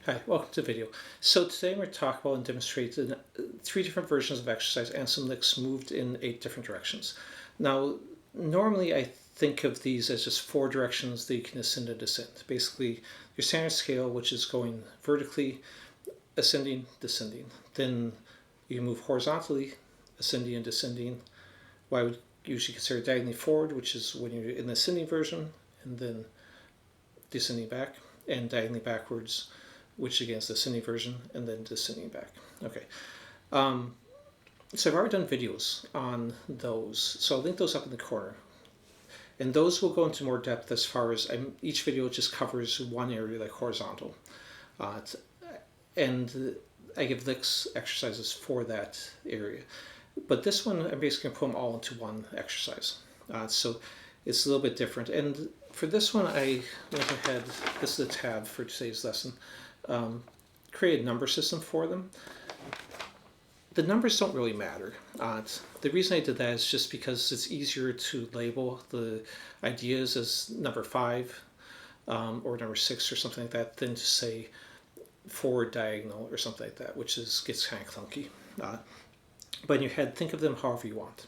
Hi, welcome to the video. So today we're going to talk about and demonstrate three different versions of exercise and some licks moved in 8 different directions. Now, normally I think of these as just 4 directions that you can ascend and descend. Basically, your standard scale, which is going vertically, ascending, descending. Then you move horizontally, ascending and descending. What I would usually consider diagonally forward, which is when you're in the ascending version, and then descending back, and diagonally backwards, which again is the ascending version, and then descending back. Okay. So I've already done videos on those, so I'll link those up in the corner. And those will go into more depth as far as each video just covers one area, like horizontal. And I give licks exercises for that area. But this one, I'm basically going to put them all into one exercise. So it's a little bit different. And for this one, I went ahead, this is a tab for today's lesson, create a number system for them. The numbers don't really matter. The reason I did that is just because it's easier to label the ideas as number 5 or number 6 or something like that than to say forward diagonal or something like that, which gets kind of clunky. But in your head, think of them however you want.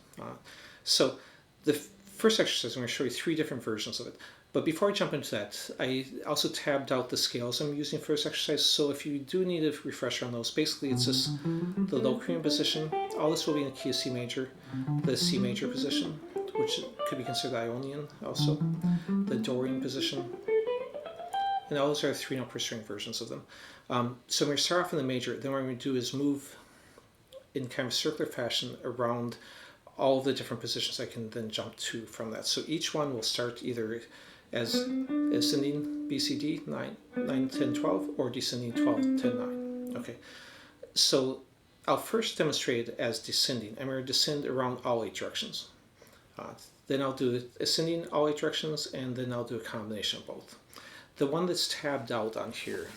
So the first exercise, I'm going to show you 3 different versions of it. But before I jump into that, I also tabbed out the scales I'm using for this exercise. So if you do need a refresher on those, basically it's just the low-Korean position. All this will be in the key of C major, the C major position, which could be considered Ionian also, the Dorian position, and all those are 3-note per string versions of them. So I'm going to start off in the major. Then what I'm going to do is move in kind of circular fashion around all of the different positions I can then jump to from that. So each one will start either as ascending BCD 9, 10, 12, or descending 12, 10, 9. Okay, so I'll first demonstrate it as descending. I'm going to descend around all 8 directions. Then I'll do ascending all 8 directions, and then I'll do a combination of both. The one that's tabbed out on here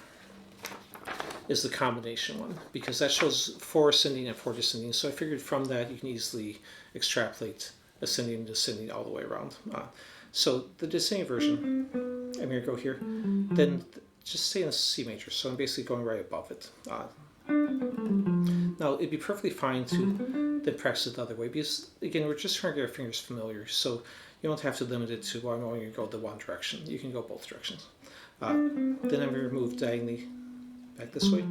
is the combination one, because that shows 4 ascending and 4 descending. So I figured from that you can easily extrapolate ascending and descending all the way around. So the descending version, I'm going to go here, then just stay in C major. So I'm basically going right above it. Now it'd be perfectly fine to then practice it the other way, because again, we're just trying to get our fingers familiar. So you don't have to limit it to, well, I'm only going to go the one direction. You can go both directions. Then I'm going to move diagonally back this way,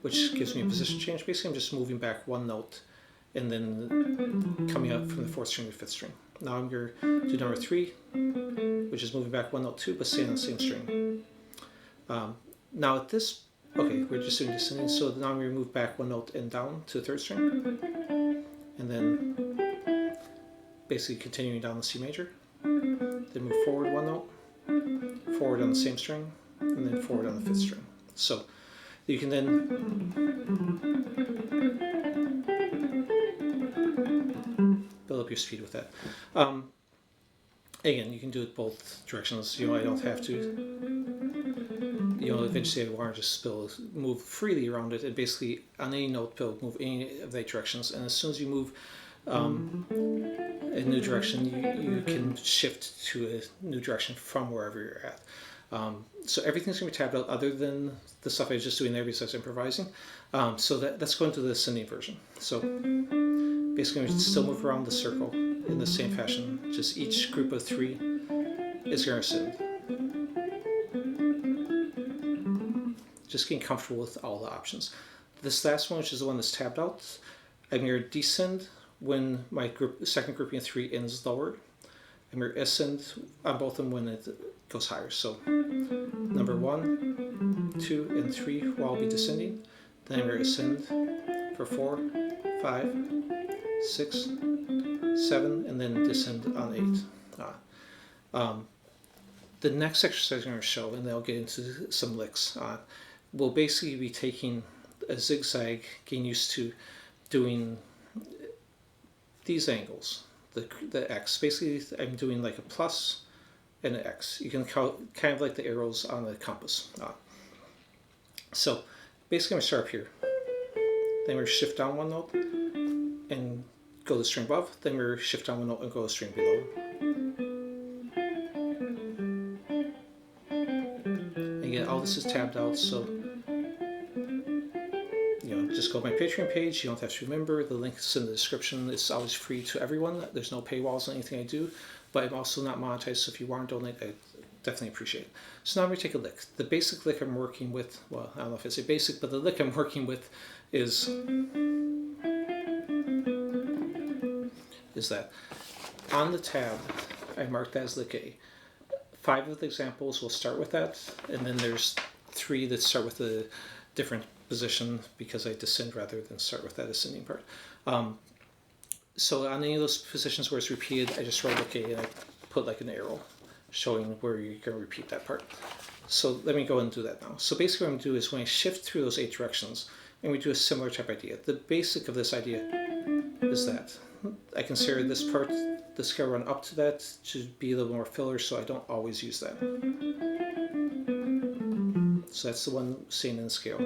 which gives me a position change. Basically, I'm just moving back 1 note and then coming up from the 4th string to the 5th string. Now I'm going to do number 3, which is moving back 1 note too, but staying on the same string. Now at this, okay, we're just doing descending, so now I'm going to move back 1 note and down to the 3rd string, and then basically continuing down the C major, then move forward 1 note, forward on the same string, and then forward on the 5th string. So you can then build up your speed with that. Again, you can do it both directions. I don't have to. Eventually I want to just move freely around it, and basically on any note move any of the 8 directions. And as soon as you move a new direction, you can shift to a new direction from wherever you're at. So everything's going to be tabbed out other than the stuff I was just doing there because I was improvising. So that's going to the ascending version. So basically I'm going to still move around the circle in the same fashion. Just each group of 3 is going to ascend. Just getting comfortable with all the options. This last one, which is the one that's tabbed out, I'm going to descend when my second grouping of 3 ends lower. I'm going to ascend on both of them when it goes higher. So number 1, 2, and 3 will all be descending. Then I'm going to ascend for 4, 5, 6, 7, and then descend on 8. The next exercise I'm going to show, and then I'll get into some licks, will basically be taking a zigzag, getting used to doing these angles. The X. Basically, I'm doing like a plus and an X. You can kind of like the arrows on the compass. So basically, I'm going to start up here. Then we're going to shift down 1 note and go the string above. Then we're going to shift down 1 note and go the string below. And again, all this is tabbed out, so just go to my Patreon page. You don't have to remember. The link is in the description. It's always free to everyone. There's no paywalls on anything I do, but I'm also not monetized, so if you want to donate, I definitely appreciate it. So now I'm going to take a lick. The basic lick I'm working with, well, I don't know if it's a basic, but the lick I'm working with is that. On the tab, I marked that as lick A. 5 of the examples will start with that, and then there's 3 that start with a different position because I descend rather than start with that ascending part. So on any of those positions where it's repeated, I just write lick A and I put like an arrow showing where you're going to repeat that part. So let me go and do that now. So basically what I'm going to do is when I shift through those 8 directions, and we do a similar type idea. The basic of this idea is that I consider this part, the scale run up to that, to be a little more filler, so I don't always use that. So that's the one staying in the scale.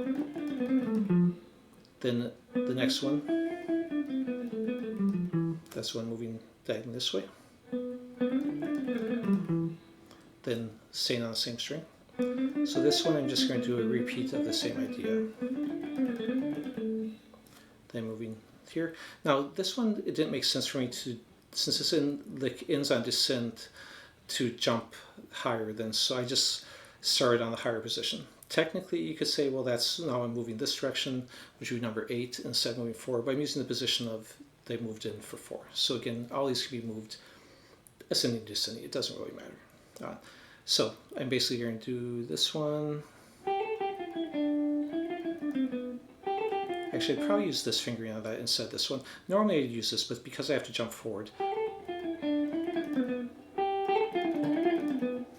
Then the next one, that's one moving diagonally this way. Then staying on the same string. So this one I'm just going to do a repeat of the same idea. Then moving here. Now this one, it didn't make sense for me to, since this ends on descent, to jump higher than, so I just started on the higher position. Technically you could say, well, that's now I'm moving this direction, which would be number 8 instead of moving 4, but I'm using the position of they moved in for 4. So again, all these can be moved ascending, descending, it doesn't really matter. So I'm basically going to do this one. Actually, I'd probably use this fingering on that instead of this one. Normally I'd use this, but because I have to jump forward,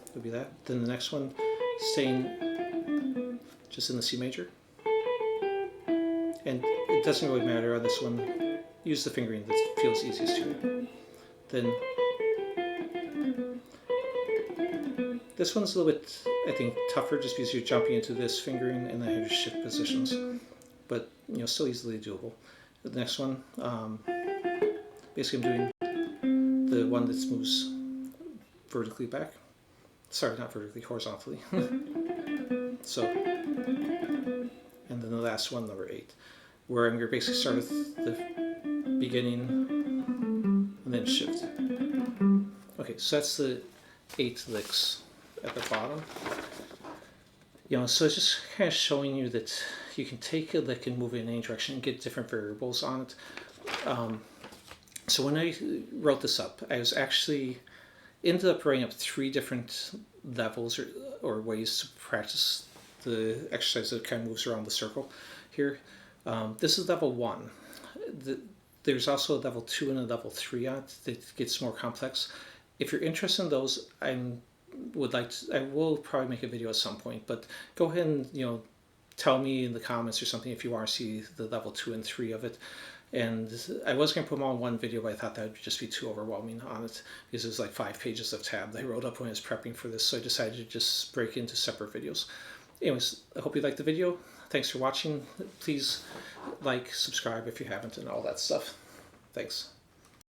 it'll be that. Then the next one, staying just in the C major. And it doesn't really matter on this one. Use the fingering that feels easiest to you. Then this one's a little bit, I think, tougher just because you're jumping into this fingering and then you have to shift positions. But still easily doable. The next one, basically I'm doing the one that moves vertically back. Sorry, not vertically, horizontally. So, and then the last one, number 8, where I'm going to basically start with the beginning and then shift. Okay, so that's the 8 licks at the bottom. So it's just kind of showing you that you can take a lick and move it in any direction and get different variables on it. So when I wrote this up, I was actually ended up writing up 3 different levels or ways to practice the exercise that kind of moves around the circle here. This is level 1. There's also a level 2 and a level 3 on it that gets more complex. If you're interested in those, I will probably make a video at some point, but go ahead and tell me in the comments or something if you want to see the level 2 and 3 of it. And I was going to put them all in one video, but I thought that would just be too overwhelming on it because it was like 5 pages of tab I wrote up when I was prepping for this, so I decided to just break into separate videos. Anyways, I hope you liked the video. Thanks for watching. Please like, subscribe if you haven't, and all that stuff. Thanks.